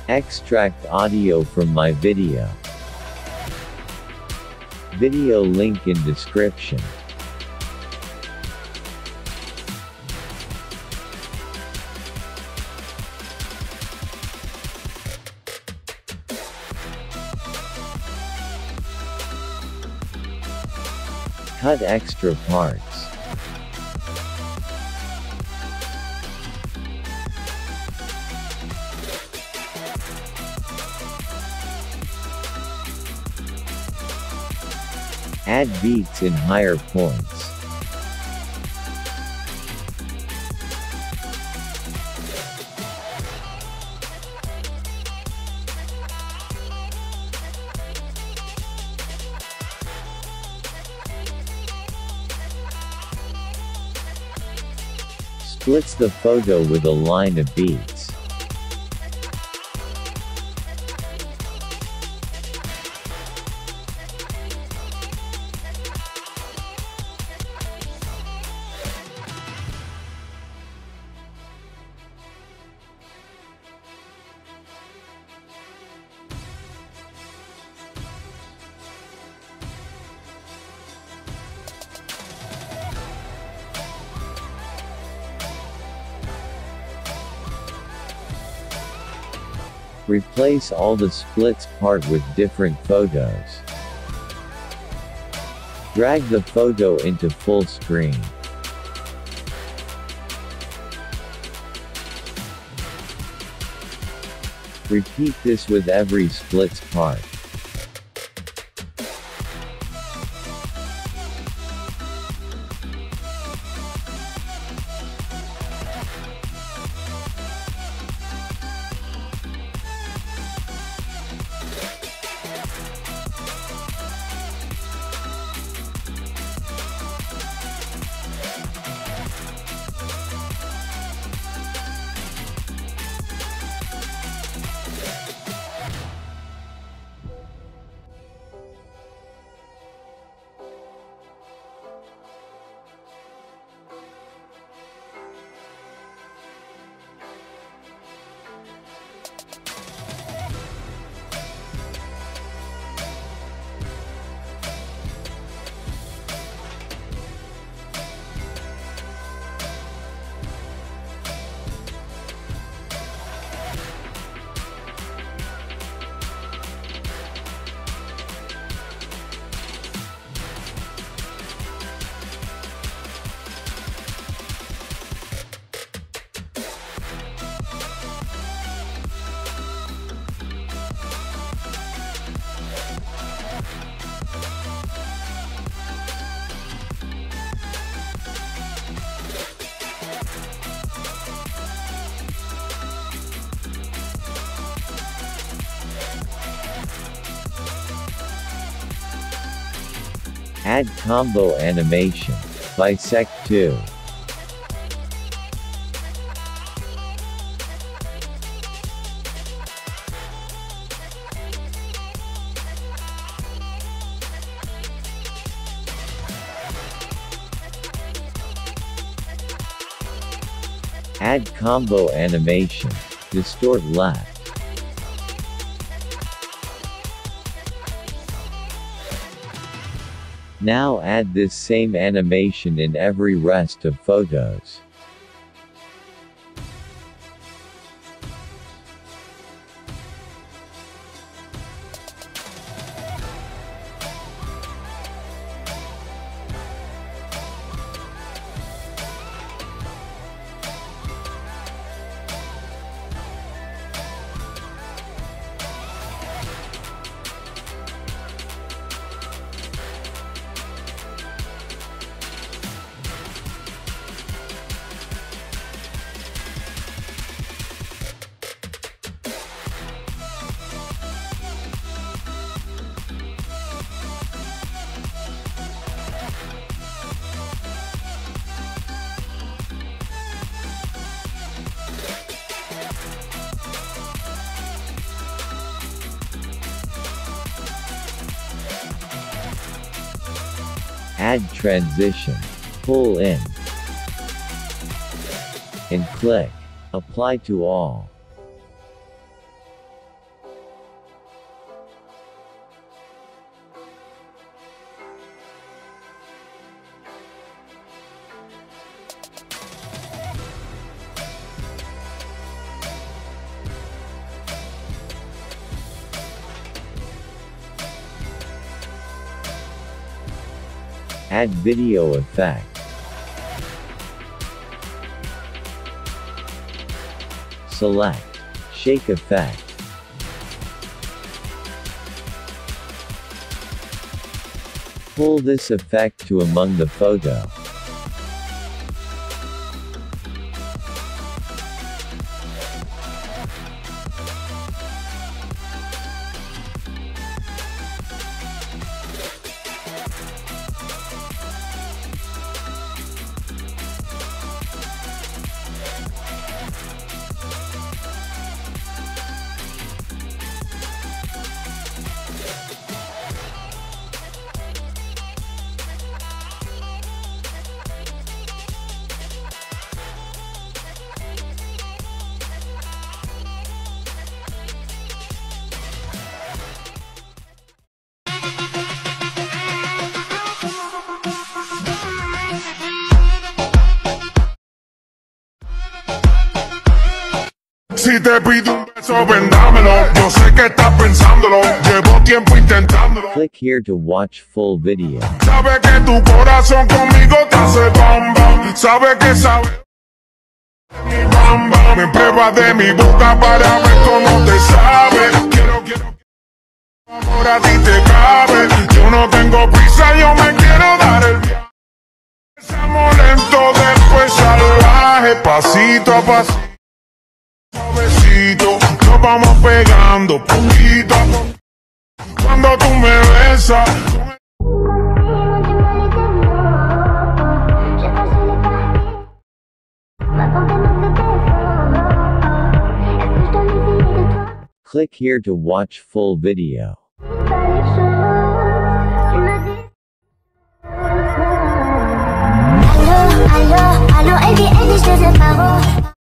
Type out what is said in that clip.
Extract audio from my video. Video link in description. Cut extra parts. Add beats in higher points. Splits the photo with a line of beats. Replace all the splits part with different photos. Drag the photo into full screen. Repeat this with every splits part. Add combo animation. Bisect 2. Add combo animation. Distort left. Now add this same animation in every rest of photos. Add transition. Pull in. And click Apply to all. Add video effect. Select shake effect. Pull this effect to among the photo. Si te pido un beso, vendámelo. Yo sé que estás pensándolo. Llevo tiempo intentándolo. Click here to watch full video. Sabe que tu corazón conmigo te hace bam bam. Sabe que sabe mi bam bam. Me prueba de mi boca para ver cómo te sabe. Quiero amor a ti te cabe. Yo no tengo prisa, yo me quiero dar el viaje. Empezamos lento, después salvaje, pasito a pasito. Suavecito, nos vamos pegando poquito a poquito. Cuando tú me besas. Click here to watch full video. Allo, allo, allo, baby, endlich diese Parole.